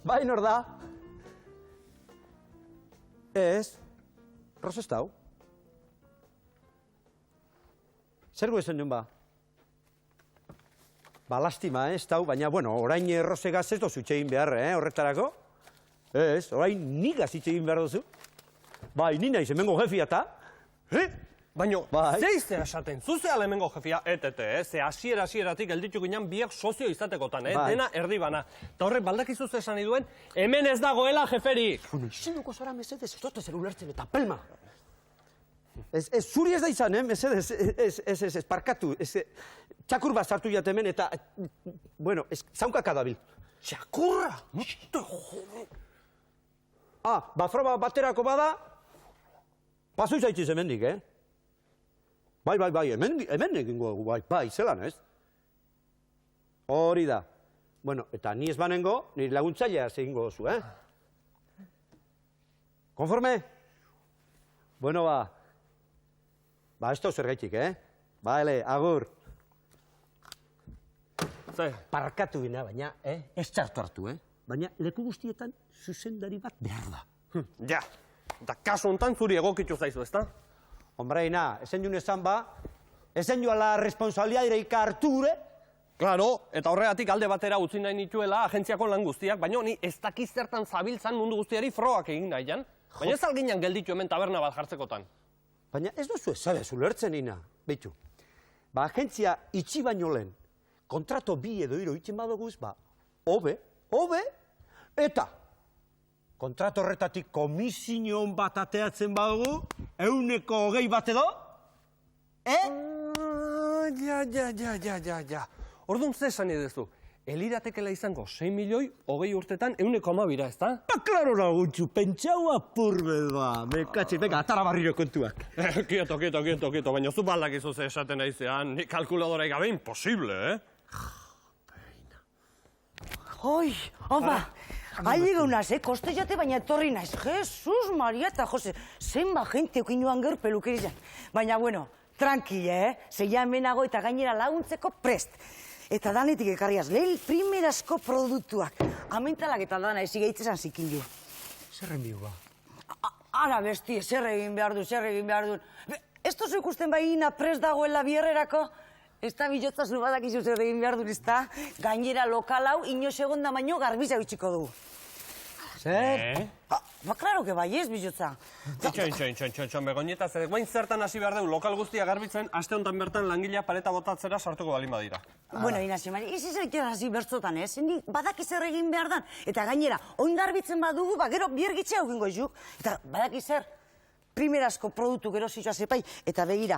Bai, nor da? Ez, Ros ez dau. Zer guezen duen ba? Ba, lastima, ez dau, baina, bueno, orain Rosegaz ez dozu itxegin behar, horretarako? Ez, orain nigaz itxegin behar dozu. Bai, ni naiz hemengo jefia eta. Baina, zeizte esaten, zuzea hemengo jefia, ze hasieratik gelditu ginen biak sozio izatekotan, dena erdi bana. Eta horrek baldakizu esan iduen, hemen ez dagoela jeferik. Bueno, izenuko zara mesedez, ez dut zer ulertzen eta pelma. Zuri ez da izan, mesedez, ez, parkatu, txakur bat sartu jat hemen eta, bueno, zaunkaka dabil. Txakurra? Ba, froba baterako bada, pasu izaitziz hemendik, Bai, hemen egingo dugu, bai, zelan, ez? Hori da. Bueno, eta ni ez banengo, nire laguntzailea egingo duzu, Konforme? Bueno, ba, ez da zer gaitik, Ba, agur. Ze? Parkatu bina, baina, ez txartu hartu, Baina, leku guztietan zuzendari bat behar da. Ja, eta kasu honetan zuri egokitu zaizu, ezta? Hombraina, ezen duen esan ba, ezen duen la responsabilidadeika hartu gure? Claro, eta horregatik alde batera utzi nahi nituela agentziako lan guztiak, baina ni ez dakiz zertan zabiltzan mundu guztiari froak egin nahian. Baina ez alginan gelditu hemen taberna bat jartzekotan. Baina ez duzu ezabez ulertzen ina, beitu. Ba, agentzia itxi baino lehen, kontrato bi edo hiro itxen badoguz, ba, hobe, eta kontrato horretatik komisinion bat ateatzen badugu, 120 bat edo? Ja. Orduan ze esan edezu, eliratekela izango 6 milioi 20 urtetan 1,2, ezta? Ba, klaro laguntzu, pentsau apurbe ba, mekatxe, venga, atara barriro kontuak. Kieto, baina zu baldakizu ze esaten naizean, ni kalkuladorai gabe imposible, Oi, opa, aile gaunaz, koste jate baina etorri naiz. Jesus, Maria eta Jose, zenba jente okinuan gaur pelukerizan. Baina, bueno, tranquile, Zeia hemenago eta gainera laguntzeko prest. Eta danetik ekarriaz, lehil primerazko produktuak. Amentalak eta dana ezi gehitzezan zikin du. Zerren bihu ba? Ara besti, zer egin behar du. Ez tozu ikusten baina prest dagoela bierrerako? Ez da bilotza zu badakizu zer egin behar dut, ez da? Gainera lokal hau, inoz egonda baino garbiza utziko dugu. Zer? Ba, klaro que bai ez, bilotza. Itxoin, Begoñeta, zer guain zertan hasi behar dugu lokal guztia garbitzen, aste honetan bertan langilea pareta botatzera sartuko balin badira. Bueno, Inazio, Mari, ez izaitea hasi bertzotan, ez? Nik badaki zer egin behar dan. Eta gainera, oin garbitzen badugu, ba, gero biergitzea egingo izuk. Eta badaki zer, primerazko produktu gero zizua zepai, eta begira,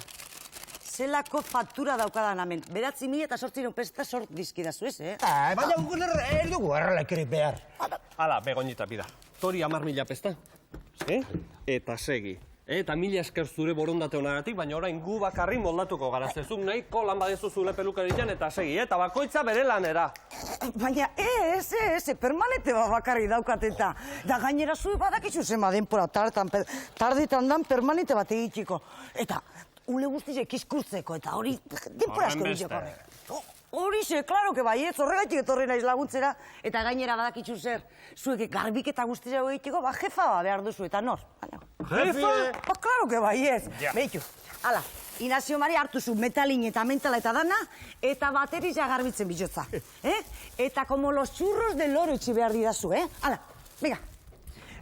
zelako faktura daukadan hemen. 9.008 peseta sort dizkidazu ez, Baina gugun erdugu erralak ere behar. Hala, Begoñeta, pida. Tori 10.000 pesta. Eta segi. Eta 1000 esker zure borondate honagatik, baina orain gu bakarri moldatuko gara. Zezuk nahiko lan badezu zure pelukarian eta segi, eta bakoitza bere lanera. Baina ez, permanente bakarri daukat eta. Da gainera zu badakizu zenba denpora tardetan dan permanente bat egitiko. Eta ule guztizek izkurtzeko eta hori denpora asko biteko. Horixe, klaro que bai ez, horregatik etorri naiz laguntzera, eta gainera badakitzu zer, zuek garbiketa guztizea egiteko, ba jefa behar duzu, eta nor? Jefa? Ba, klaro que bai ez. Beitu, hala, Inazio Mari hartu zu metalin eta mentala eta dana, eta bateriza garbitzen bilotza. Eta como los churros del loro itxi behar didazu, hala, venga.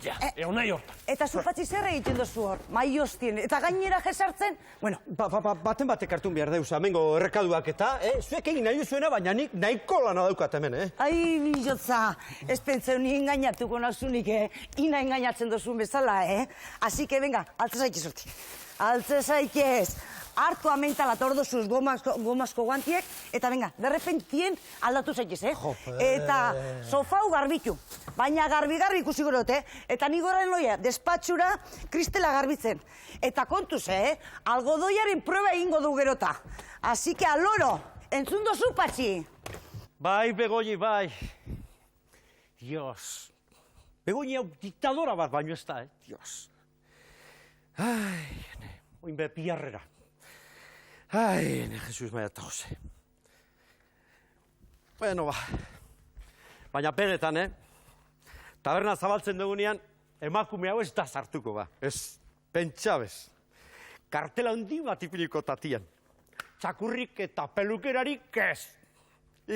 Ja, egon nahi hortan. Eta zupatzi zer egiten dozu hor, mai hostien, eta gainera jesartzen, bueno. Baten batek hartun behar deuz, amengo errekaduak eta, zuek egin nahi duzuena, baina nik nahiko lana daukat hemen, Ai, bilotza, ez pentseu ni engainatuko nauzunik, ina engainatzen dozun bezala, Así que, venga, altze zaitez horti. Altze zaitez. Hartu amentala tordozuz gomazko guantiek, eta venga, derrepentien aldatu zaitez, Eta sofau garbitu, baina garbi ikusi gorot, Eta ni goren loia, despatxura kristela garbitzen. Eta kontuz, algodoiaren prueba egingo du gerota. Así que aloro, entzun dozu, Patxi. Bai, Begoñi, bai. Dios. Begoñi hau diktadora bat baino ez da, Dios. Ai, oin be, piarrera. Ai, Jesus, maia eta Jose. Bueno, ba. Baina benetan, taberna zabaltzen dugunean, emakume hau ez da sartuko, ba. Ez, pentsabez. Kartela handi bat ipiliko tatian. Txakurrik eta pelukerarik ez.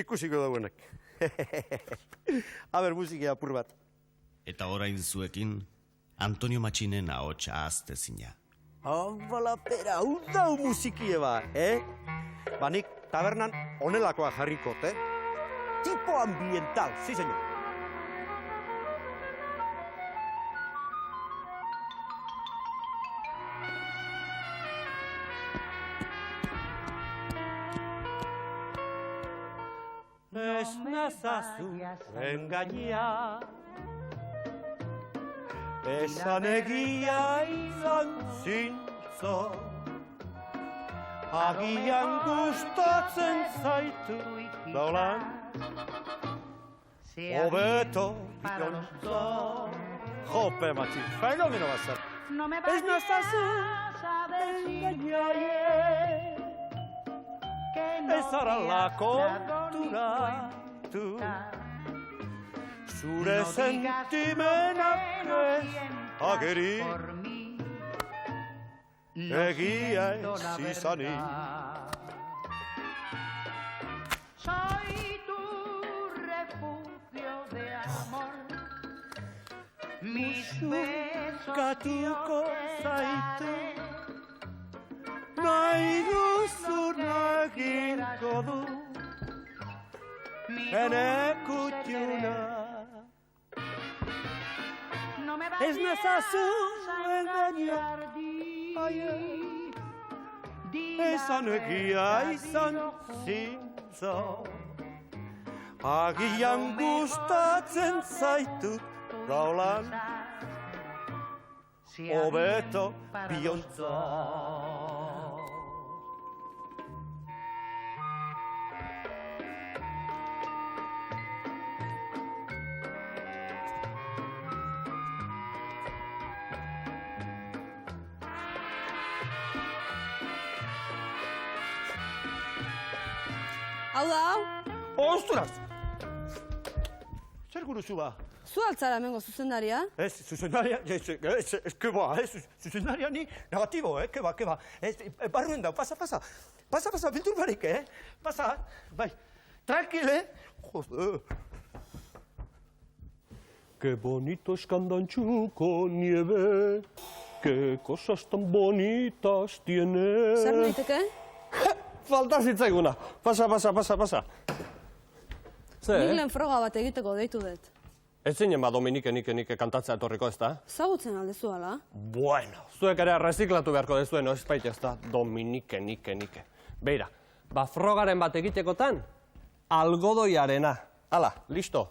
Ikusiko dugunek. Aber, musika apur bat. Eta orain zuekin, Antonio Matxinen ahots ahaztezina. Balapera, hau dau musikie ba, Ba nik tabernan onelakoa jarrikot, Tipo ambiental, sí, señor. Ez nazazu engaña, esan egia izan zintzo, agian gustatzen zaitu daulan, hobeto biontzo. Jope, matxin, fenomeno bat zer. Ez nazazu engaña, ez zara lako konturatu, zure sentimenak ez ageri, egia ez izanik. Soy tu refugio de amor, mis besos Katuko zaitu, nahi duzun egingo du, ene kutxuna. Ez nazazu engañar, esan egia izan zintzo, agian gustatzen zaitut gaulan, hobeto biontzo. Hau da, hau? Osturaz! Zer guruzu ba? Zu altzara hemengo zuzendaria? Ez, zuzendaria, keba, zuzendaria ni negatibo, keba. Barruen dau, pasa, bildur barik, pasa, bai, tranquile. Joder. Qué bonito es Candanchu con nieve, qué cosas tan bonitas tiene. Zer naiteke? Falta zitzaiguna. Pasa. Nik lehen froga bat egiteko deitu dut. Ez zinen ba Dominike kantatzea etorriko, ez da? Zagutzen aldezu ala? Bueno, zuek ere reziklatu beharko dezuen, ez baita ez da? Dominike. Beira, ba frogaren bat egitekotan, algodoiarena. Hala, listo.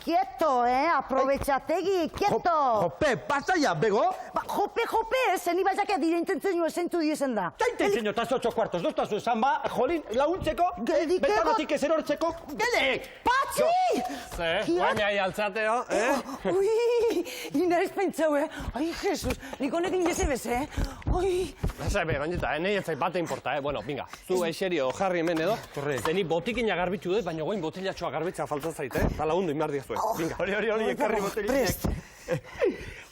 Quieto, aprovechategi, quieto. Jope, pasa ya, bego. Jope, zeni batzak dirententzen jo esentu diezen da. Taiten zinio, tazo 8 cuartos, doztazu esan ba, jolin, launtzeko, betanotik ez erortzeko, gede! Patxi! Ze, baina altzateo, Ui, ina ez pentsau, Ai, Jesus, nik honekin jese bez, Ui. Zabe, gaineta, nahi ez zait bate importa, Bueno, binga, zu eixerio jarri hemen edo, zeni botikina garbitzu dut, baina goin botilatxoa garbitzea falta zaite, eta lagundu inbar diazue. Binga. Hori, ekarri botelinak. Prest.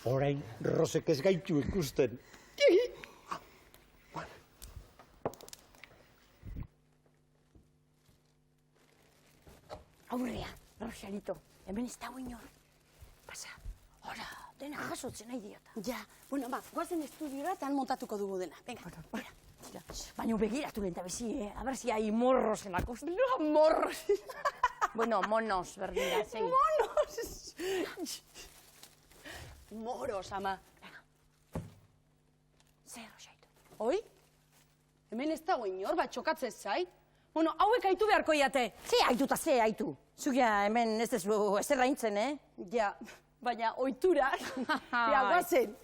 Orain, Rosek ez gaitu ikusten. Aurrea, Rosalito, hemen ez dago inor. Pasa, hola, dena jasotzen nahi diata. Ja, bueno, ba, guazen estudiora eta han montatuko dugu dena. Venga, Tira. Baina begiratu lehen da bezi, a ver si hay morros en la costa. No, morros. Bueno, monos, berdina, zei. Monos! Moros, ama. Zer, Rosalito. Oi? Hemen ez dago inor, bat txokatzez zait. Bueno, hauek aitu beharko iate. Ze aitu. Zugia hemen ez dezu ezer haintzen, Ja, baina oitura. Ja, guazen.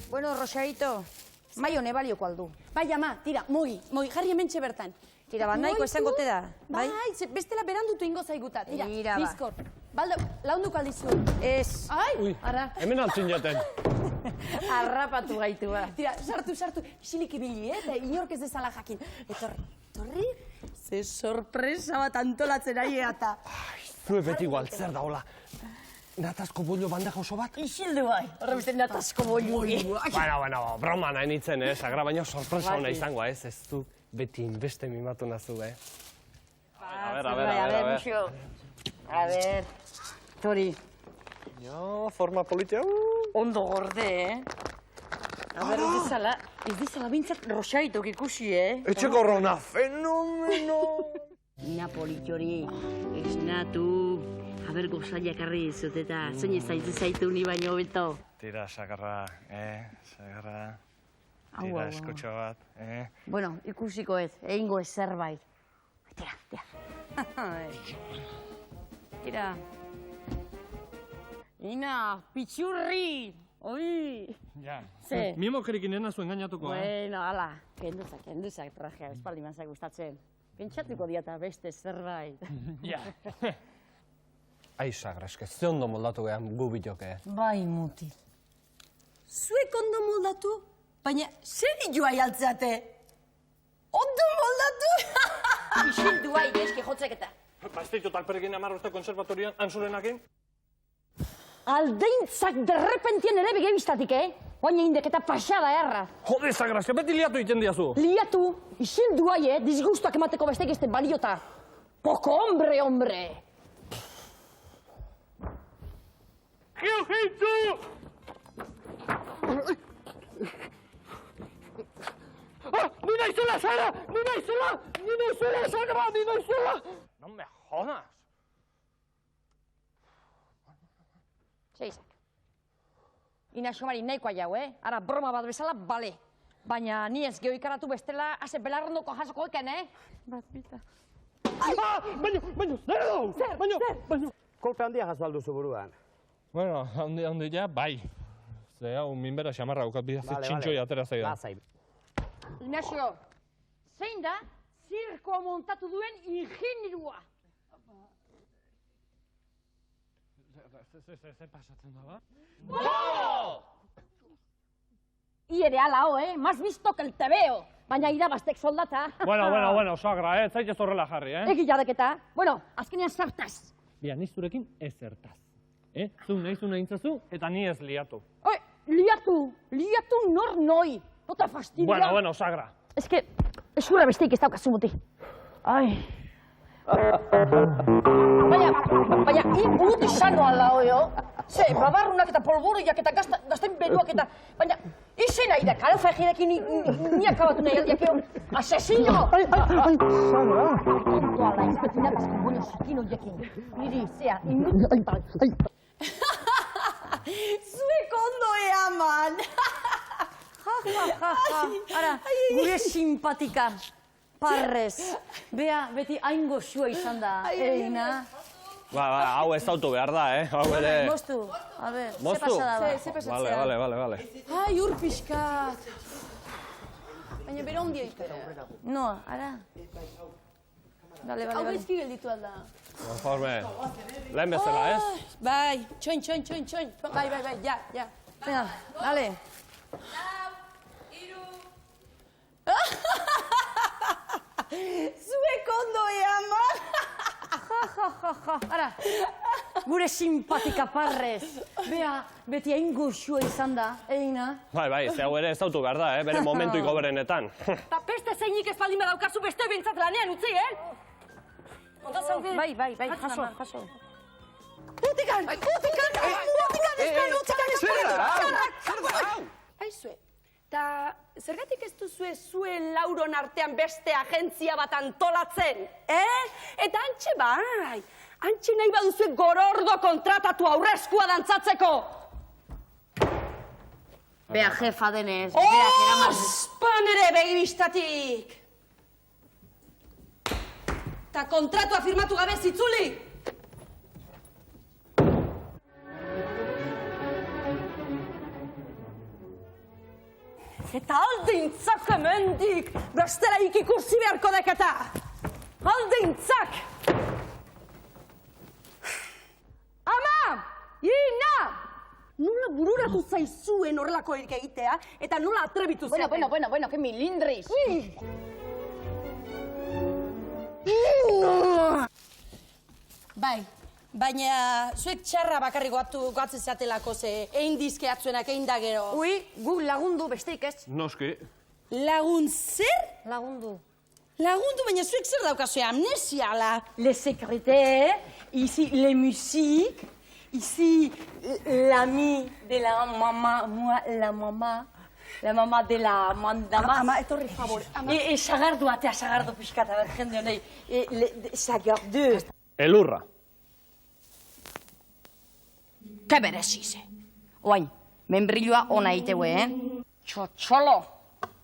Bueno, Rosarito, mai hone balioko aldu. Bai, ama, tira, mugi, jarri hementxe bertan. Tira, bat nahiko esango te da, bai? Bai, bestela berandutu ingo zaiguta, tira, Tira, ba. bizkor. Balda, launduko aldizu. Ez, Ai, ara. Hemen altzin jaten. harrapatu gaitu ba. Tira, sartu, isilik ibili, eta inork ez dezala jakin. Etorri, ze sorpresa bat antolatzen ari eta. Zue beti igual, zer da, hola. Natazko bollo bandeja oso bat? Isildu bai, horre beste natazko bolugi. Bueno, broma nahi nintzen, Sagra, baina sorpresa hona izango, ez du beti inbeste mimatu nazu, A ver. Muxo. A ver, Tori, Jo, forma politia. ondo gorde, A ver, ez dizala bintzat Rosaritok ikusi, Etxeko rona, fenomeno! Ina politori, esnatu. Aber gozaiak arri dizut eta zein zaitu ni baino beto. Tira, Sagarra, Sagarra. Tira, eskutxo bat, Bueno, ikusiko ez, egingo ez zerbait. Tira. Tira. Ina, pitxurri! Oi! Ja. Ze? Mimokerik inena zuen gainatuko, Bueno, ala, kenduzak trajea, espaldi manzak gustatzen. Pentsatuko diata beste zerbait. Ja. Ai, Sagra, eske, ze ondo moldatu gehan gu biloke. Bai, mutil. Zuek ondo moldatu, baina zer joai altzate? Ondo moldatu? Isildu bai, eski jotzeketa. Bazteitu talperekin 10 urte konservatorian, Anzurenakin? Aldeintzak derrepentien ere begebistatik, Baina indeketa pasada erra. Jode, Sagra, eske beti liatu egiten diazu. Liatu, isildu bai, disgustuak emateko bestek ezten baliota. Poco hombre! ¡Ni naizela, Sagra! ¡Ni naizela, Sagra! ¡Ni naizela! No me jodas. Zeizak. Ina xomari nahikoa jau, Ara, broma bat bezala, bale. Baina ni ez gehoikaratu bestela, haze belarrondoko jasoko eken, Bat bita. Baino, zer Baino. Kolpe handia jaso alduzu buruan. Bueno, handi ja, bai. Ze hau, minbera xamarra aukat bidaz, txintxoi atera zaida. Lasai. Ignacio, zein da zirkoa montatu duen ingenirua? Zer pasatzen da, ba? I ere ala, más visto que el tebeo. Baina irabaztek soldata. Bueno, Sagra, zaitez horrela jarri, Egi jadeketa. Bueno, azkenean sartaz. Bia, niz zurekin ez zertaz. Zu nahi intzazu, eta ni ez liatu. Liatu nor noi. No te fastidia. Bueno, Sagra. Ez que, esura besteik ez daukazu muti. Ai. Baina, muti sano ala, Ze, babarrunak eta polboroiak eta gazten beruak eta... Baina, izen nahi da, kalofa egirekin ni akabatu nahi aldiak, asesino! Sagra! Tonto ala, izpetina bezko bono zikin horiekin. Niri, zea, Zuek ondo eaman! Ara, gure simpatika. Parrez. Bea, beti hain goxua izan da, Eina. Hau ez auto behar da, Hau ere... Moztu, a ber, ze Moztu? pasada ba? Ze pasatzea? Vale. Ai, ur pixkat. Baina bera ondia ikera. No, ara. Dale. Hau gaizki gelditu alda. Conforme. Lehen bezala, ez? Bai, txoin. Bai, ja. Venga, dale. Zuek ondo eaman! Ara, gure simpatika Parrez. Bea, beti hain goxua izan da, Eina. Bai, ze hau ere ez auto behar da, bere momentuiko berenetan. Ta beste zeinik ez baldin badaukazu beste bentsat lanean utzi, Ondo zaude? Bai, jaso. Utikan! Aizue, eta zergatik ez duzue zuen lauron artean beste agentzia bat antolatzen, Eta antxe bai, antxe nahi baduzue gorordo kontratatu aurreskua dantzatzeko. Bea jefa denez, beak eraman. Ospan ere begibistatik! eta kontratua firmatu gabe zitzuli! Eta aldeintzak hemendik, bestera ikursi beharko deketa! Aldeintzak! Ama! Ina! Nola bururatu zaizuen horrelako egitea, eta nola atrebitu zeaten? Bueno, que milindris! Bai, baina zuek txarra bakarrik goatzen zeatelako ze egin dizkeatzuenak egin da gero. Ui, gu lagundu besteik ez. Noski. Lagun zer? Lagundu. Lagundu, baina zuek zer daukazue amnesia, la? Les secrétaires, ici les musiques, ici l'ami de la maman, moi la maman. La mama de la mandama. Ama, etorri, favor. Sagardu atea, sagardu pixkata, bat jende honei. Sagardu. Elurra. Ke berezize. Oain, membrilloa ona iteue, Txotxolo.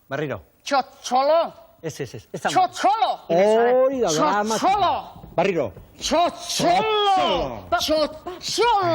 Berriro. Txotxolo. Ez. Txotxolo. Hori da, Txotxolo. Berriro. Txotxolo. Txotxolo.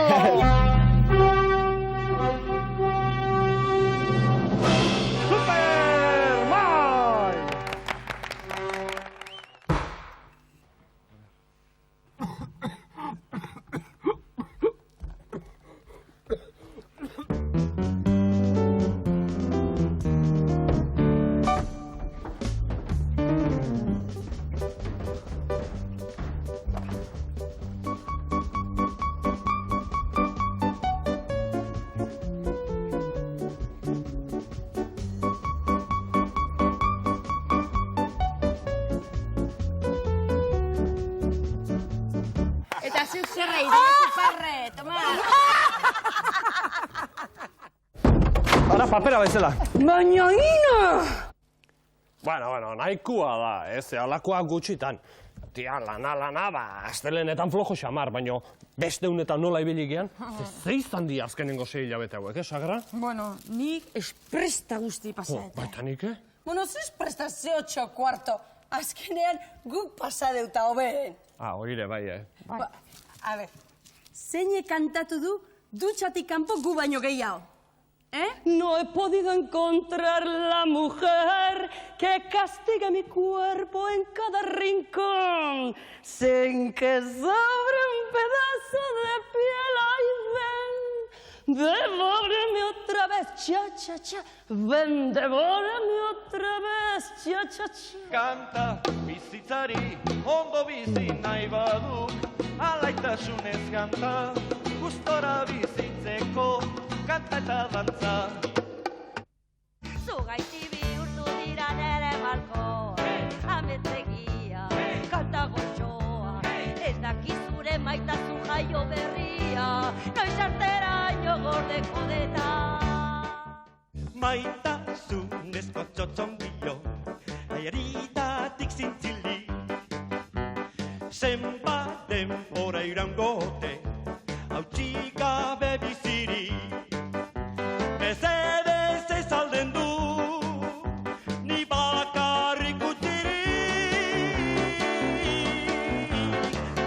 Eta zuk zerra ideia parre, toma. Ara papera bezala. Baina ina! Bueno, nahikoa da, ez, alakoa gutxitan. Tia, lana, astelenetan flojo xamar, baina beste unetan nola ibili gean, ze izan di azkenengo 6 hilabete hauek, Sagra? Bueno, nik espresta guzti pasaeta. Baita nik, Bueno, ze espresta ze 8:15. Azkenean guk pasadeuta hobeen. Oire, bai, A ver, zeine kantatu du dutxatik kanpo gu baino gehiago? No he podido encontrar la mujer que castiga mi cuerpo en cada rincón, sin que sobre un pedazo de piel. Ay, ven, devórame otra vez, cha, ven, devórame otra vez, cha. Kanta bizitzari ondo bizi nahi baduk, alaitasunez kanta, gustora bizitzeko kanta eta dantza. Zugaiti bihurtu dira nere malko, ametzegia, kanta goxoa, ez dakizure maitasun jaio berria, noiz arteraino gordeko deta. Maitasunezko txotxondio, aiaritatik zintzili, zenbat denbora iraungote, hautsi gabe biziri. Mesedez ez alden du, ni bakarrik utiri.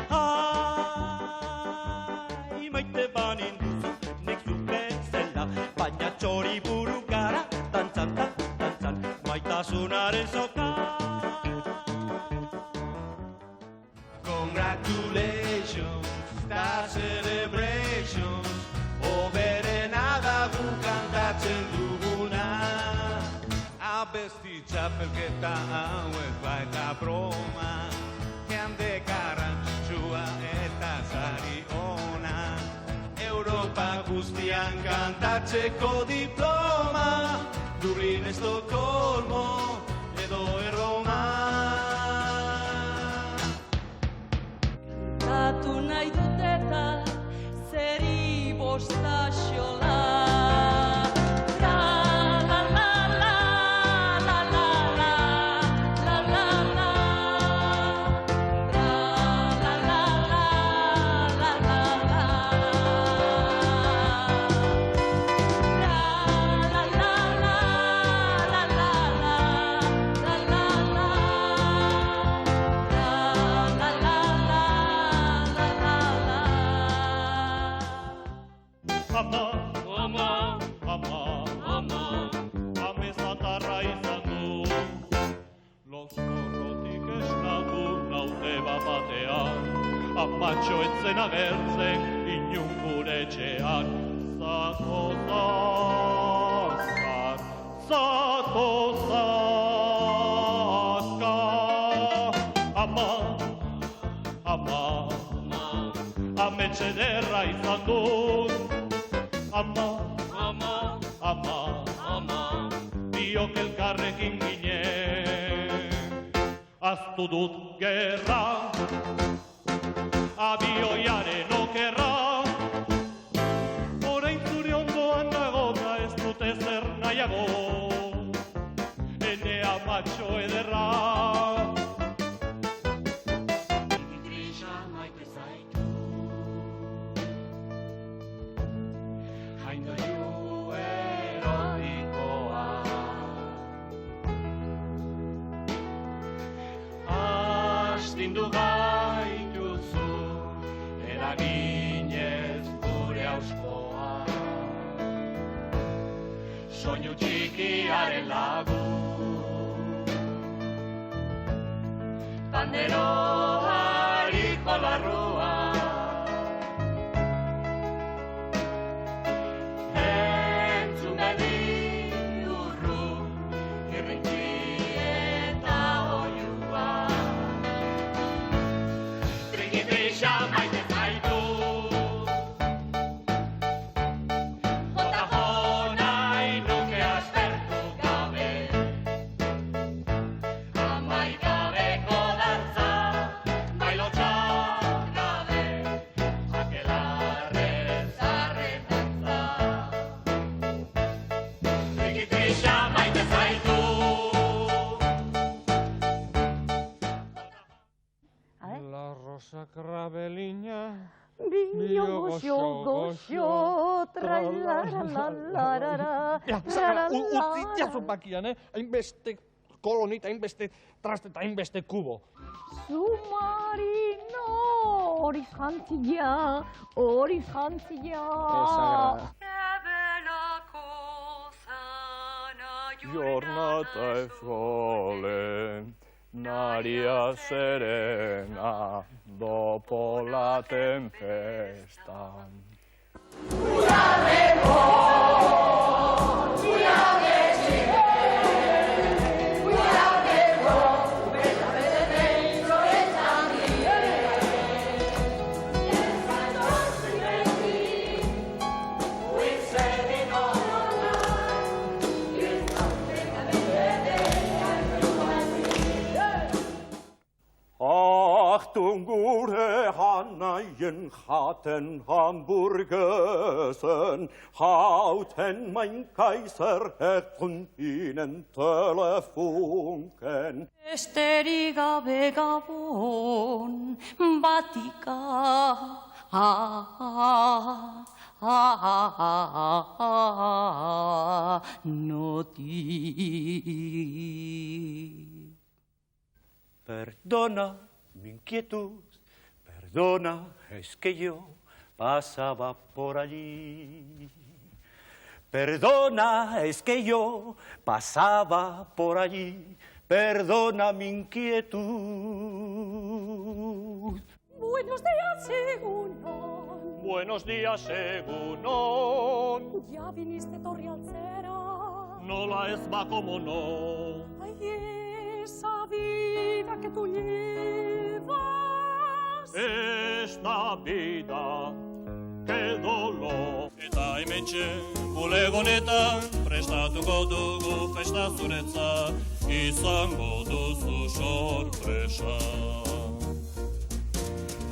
Ai, maite banin duzu, nek zupetzela, baina txori buru gara, dantzan, maitasunaren soka. Congratulations, da celebrations, oberena da gu kantatzen duguna. Abesti txapelketa hauek baita broma, jende garrantzitsua eta sari ona. Europa guztian kantatzeko diploma, Dublin, Estocolmo edo Erroma. Kantatu nahi dut eta zeri bostaxola. La amatxo etzen agertzen, inun gure etxean. Zato zaska. Ama, amets ederra izan dut. Ama, biok elkarrekin ginen. Aztu dut gerra, abioiaren okerra. Orain zure ondoan nagota ez dut ezer nahiago. Ene amatxo ederra. Grisa maite zaitu. Jaindoiu erotikoa. Astindu gaituzu, eraginez gure auskoa. Soinu txikiaren lagun, panderoariko larrua. Entzun bedi urru, irrintzi eta oiua. Trikitrisa maite zaitu. La rosa krabelina, Bio goxo, trailaralalarara. Utziazu bakian, hainbeste kolonita, hainbeste traste eta hainbeste kubo. Submarino, hori jantzia. Giornata e sole, n'aria serena, dopo la tempesta. Achtung gure Hanaien hatten Hamburgesen, hauten mein Kaiser hätten ihnen Telefunken. Esterik gabe gabon, batika, noti. Perdona mi inquietud, perdona, es que yo pasaba por allí. Perdona, es que yo pasaba por allí. Perdona mi inquietud. Buenos días, egunon. Buenos días, egunon. Ya viniste torri altzera. Nola ez ba, como no. Ay, esa vida que tú llevas. Esta vida, que dolor. Eta hementxe, bulegonetan, prestatuko dugu festa zuretza, izango duzu sorpresa.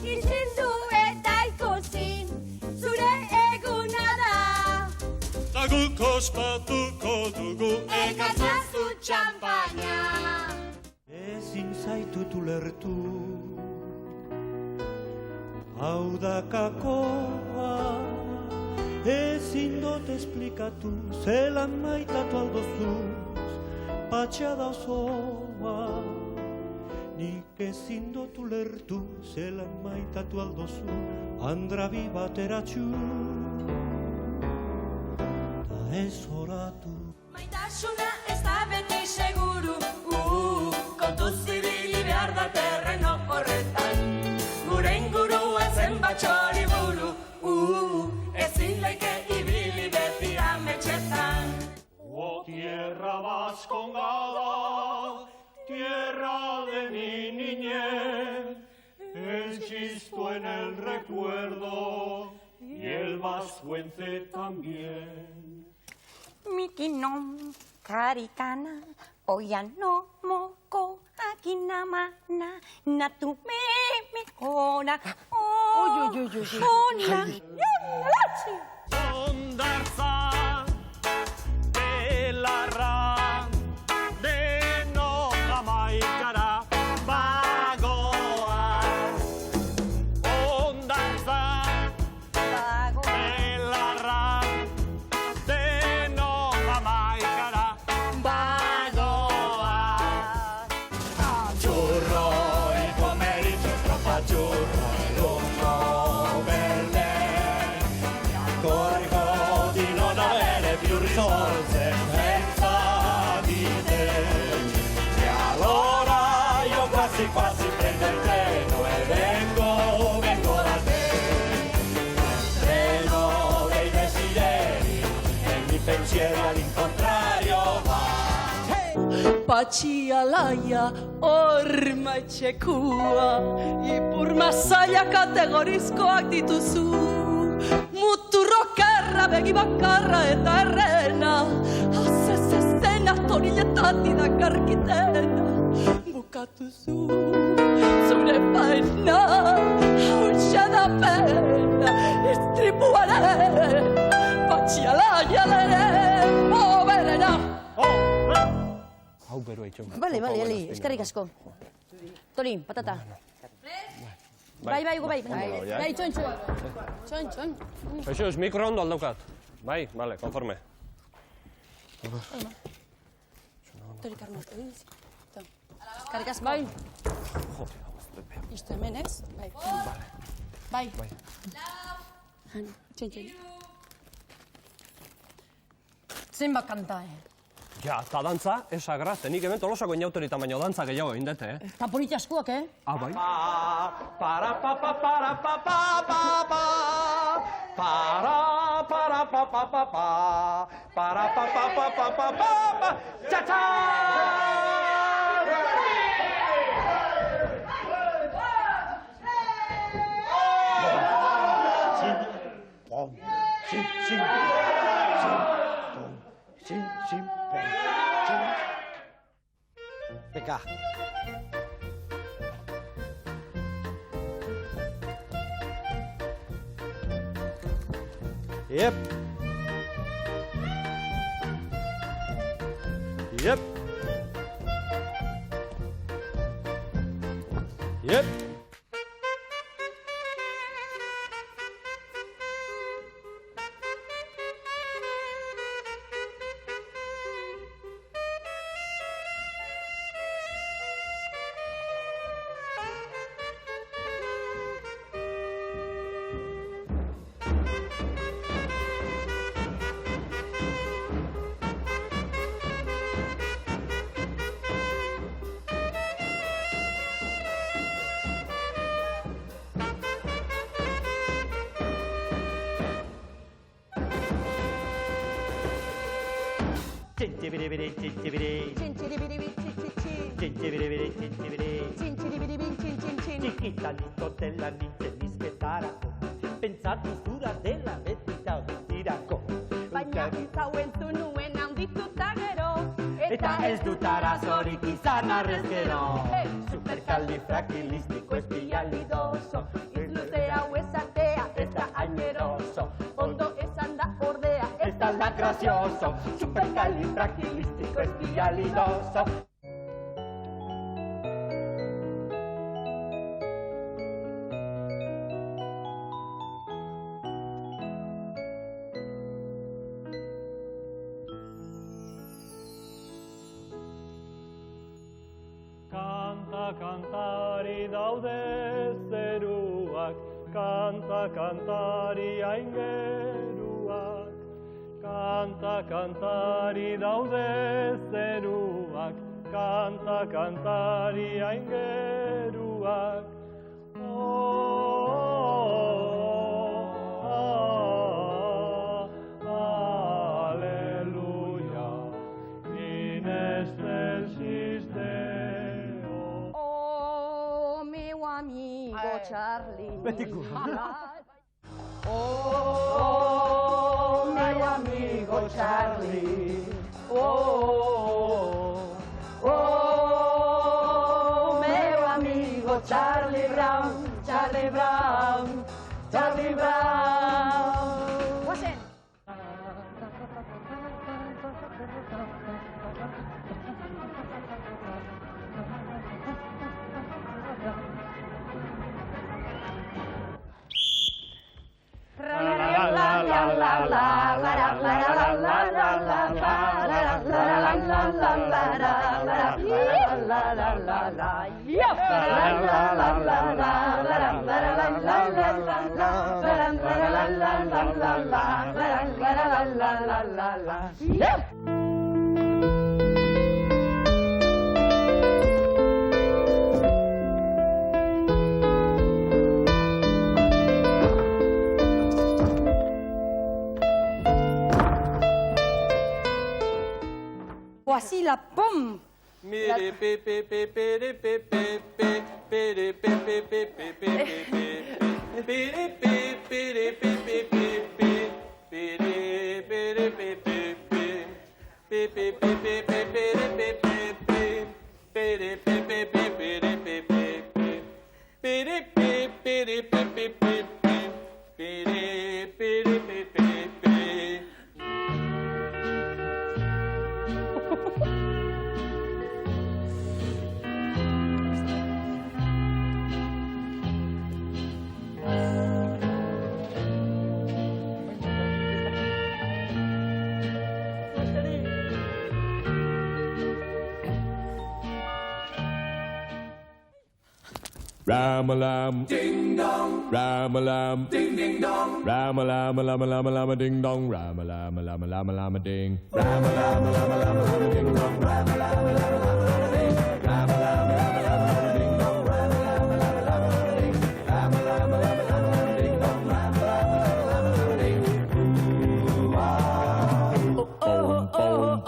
Izendu eta ikusin, zure eguna da. Ta guk ospatuko dugu, Ekartzazu txampaina. ezin zaitut ulertu, hau da kakoa, ezin dut esplikatu, zelan maitatu aldozuz, patxada osoa. Nik ezin dut ulertu, zelan maitatu aldozu, andrabi bateratxu, ta ez horatu. Maitasuna ez da beti seguru, kontu zibili behar da terreno horretan. Gure inguruan zer tierra vascongada, tierra de mi niñez, existo en el recuerdo y el vascuence también. Mikinom karikana, oyano moko, akinamana, natume mikona, ona, Ondartza, belarra, deno jamaikara, bagoa. Ondartza, belarra, deno jamaikara, bagoa. Churro y comer y tropa churro, el humo verde. Corrigo di non avere più risorse senza di te. E allora io quasi quasi prendo il treno e vengo da te. Treno dei desideri e mi pensieri all'incontrario va. Patxi alaia orma etxekua, ipurma zaila kategorizkoak dituzu. Muturrokarra begi bakarra eta errena, azezezena toriletatik dakarkitena. Bukatuzu zure baina, hautsa da pena, istripuaren, patxi alaia lehen, oberena. Hau beru eitxon. Bale, eskerrik asko. Tori, patata. Bai, Hugo, bai. Bai, txon. Eixo, mikro ondo aldaukat. Bai, bale, konforme. Tori, Carlos, eskerrik asko. Bai. Isto hemen, ez? Bai. Bai. Txon. Zenbat kanta, Ja, eta dantza, esagra, tenik hemen tolosako inauterita baino dantza gehiago indete, Eta politi askoak, Ah, bai? Para pa pa para pa pa pa pa. Para pa pa pa pa pa. Para pa pa pa pa pa pa pa. Cha cha. Venga. Yep. Chiquitanito della nintenisketarako, pentsatu zura dela betita guztirako. Baina hau entzun nuen handituta gero, Eta ez dut arazorik izan arrezkero. Supercalifragilístico espialidoso, izluze hau esatea ez da aineroso. Ondo esan da ordea ez da gracioso. Supercalifragilístico espialidoso. Kantari daude zeruak, kantari aingeruak. Kantari daude zeruak, kantari aingeruak. Aleluia, del sistema. Oh, meu amigo Charlie. Oh, meu amigo Charlie. Oh, meu amigo Charlie Brown, Charlie Brown, Charlie Brown. Guazen. Voici la pomme. Ram-a-lam, ding-dong, ram-a-lam, ding-ding-dong, ram-a-lam-a-lam-a-lam-a-lam-a ding-dong, ram-a-lam-a-lam-a-lam-a-lam-a-ding, ram-a-lam-a-lam-a-lam-a-ding-dong, ram-a-lam-a-lam-a-lam-a-lam-a-ding, ram-a-lam-a-lam-a-lam-a-lam-a-ding-dong, ram-a-lam-a-lam-a-lam-a-lam-a-ding-dong, ram-a-lam-a-lam-a-lam-a-lam-a-ding.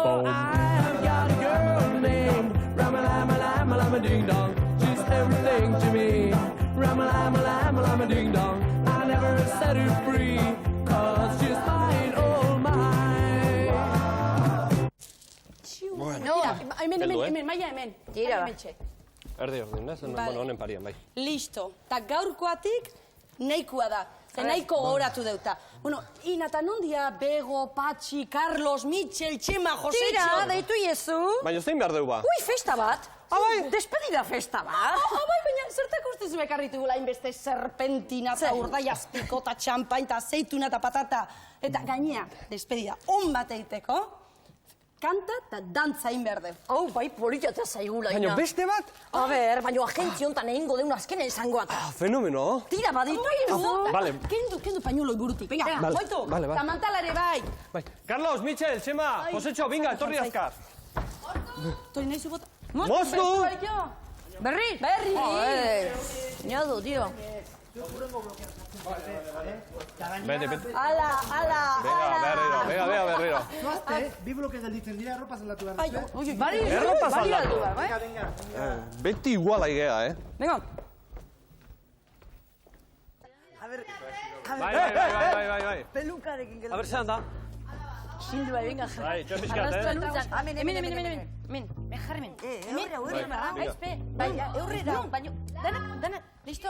Oh, I've got a girl named Ram-a-lam-a-lam-a-lam-a-ding-dong. Everything to me, ram-a-lam-a-lam-a-lam-a-ding-dong. I never set her free, 'cause she's mine, oh mine. Hemen, maia hemen. Tira, ba. Erdi ordin, ez? Bueno, honen parian, bai. Listo. Ta gaurkoatik nahikoa da. Ze nahiko gogoratu deuta. Bueno, inata nondia Bego, Patxi, Carlos, Mitxel, Txema, Josetxo. Tira, deitu iezu. Baina zein behar deu ba? Ui, festa bat. Despedida festa bat. Bai, baina zertak uste zu ekarritu gula hainbeste serpentina, eta urdaiazpiko, eta txampain, eta zeituna, eta patata. Eta gainea, despedida on bat egiteko, kanta eta dantza egin behar deu. Hau, bai, politata zaigula, Baina beste bat? A ber, baina agentzi hontan egingo deun azkenen esangoak. Fenomeno. Tira, baditu iezu. Vale. Kendu pañuelo burutik. Venga, Vale, moitu. vale, vale. Eta mantala ere bai. Bai. Carlos, Mitxel, Txema, Josetxo, binga, etorri azkar. Tori nahi zu bota. Moztu! Berri? Berri! Ñado, tío. Bete. Ala. Venga, berriro. Bi bloke gelditzen dira, erropa zaldatu behar. Bari, Erropa bari zaldatu. aldu behar, bai? Beti iguala igea, eh? Venga. Bai. Pelukarekin gelditzen. A ber, zean da? Xindu bai, venga. Bai, txoa pixkat, eh? Hemen. Jarri men. Eurrera. Aizpe, Bai, eurrera. baina, dana, listo.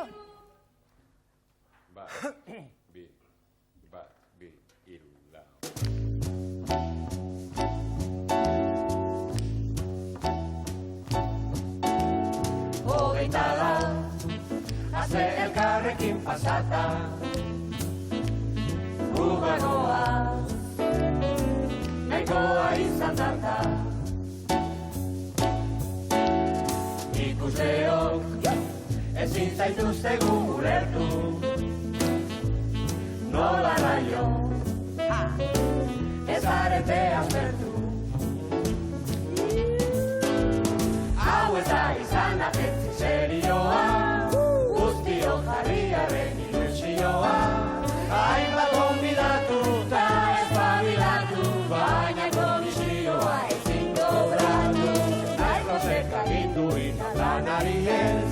Bi, iru, lau. Hogeita lau, haze elkarrekin pasata, guganoa, nahikoa izan data. Ikusleok, ezin zaituztegu ulertu, nola naio, ez arete aztertu. Hau ez da izan atetzi serioa, guztiok jarriaren ilusioa. Hainbat gonbidatu eta espabilatu, baina komisioa ezin kobratu. lanari ez,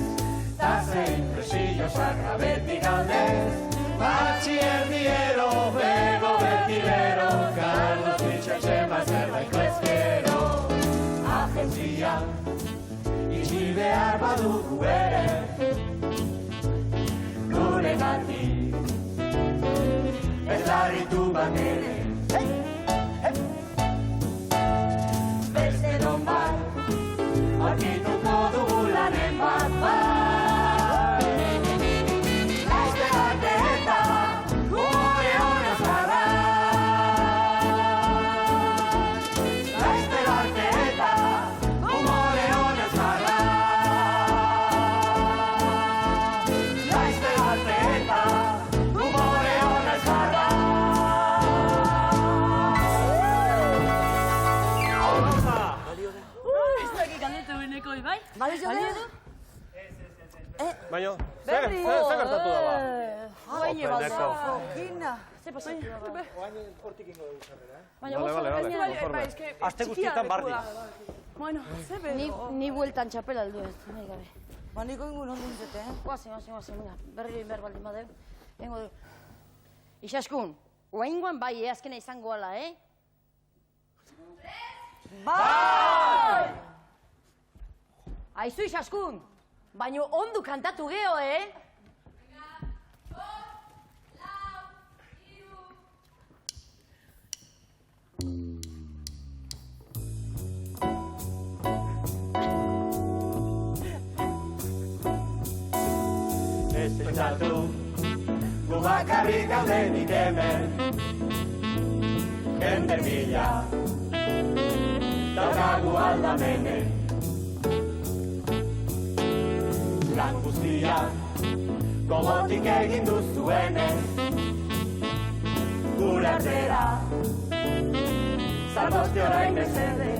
ta zein presillo sarra beti galdez, batxi erdiero, bego beti bero, Carlos Bitxetxe mazerbaiko ezkero. Agentzia, itxi behar badugu ere, gure gatik, ez larritu bat ere. Beste don bat, aurkituko dugu lanen bat. Laizte arte eta umore honez gara. Laizte arte eta umore honez gara. Laizte arte eta umore honez gara. Bale, jo du? Baina, zer gertatu da ba? Baina, Gina. Ze pasatu da ba? Bale. Aste guztietan bardi. Bueno, zebe. Ni bueltan txapela aldu ez, nahi gabe. Ba, niko ingun ondo nintzete, Guazen, venga, berriro inber baldin badeu. Engo du. Ixaskun, oaingoan bai, azkena izango ala, Bai! Aizu Ixaskun, baino ondu kantatu geho, Ez pentsatu, gu bakarrik gaudenik hemen, jende bila, daukagu aldamenen. Lan guztia, gogotik egin duzuenez, gure atzera, zatoste orain bezede.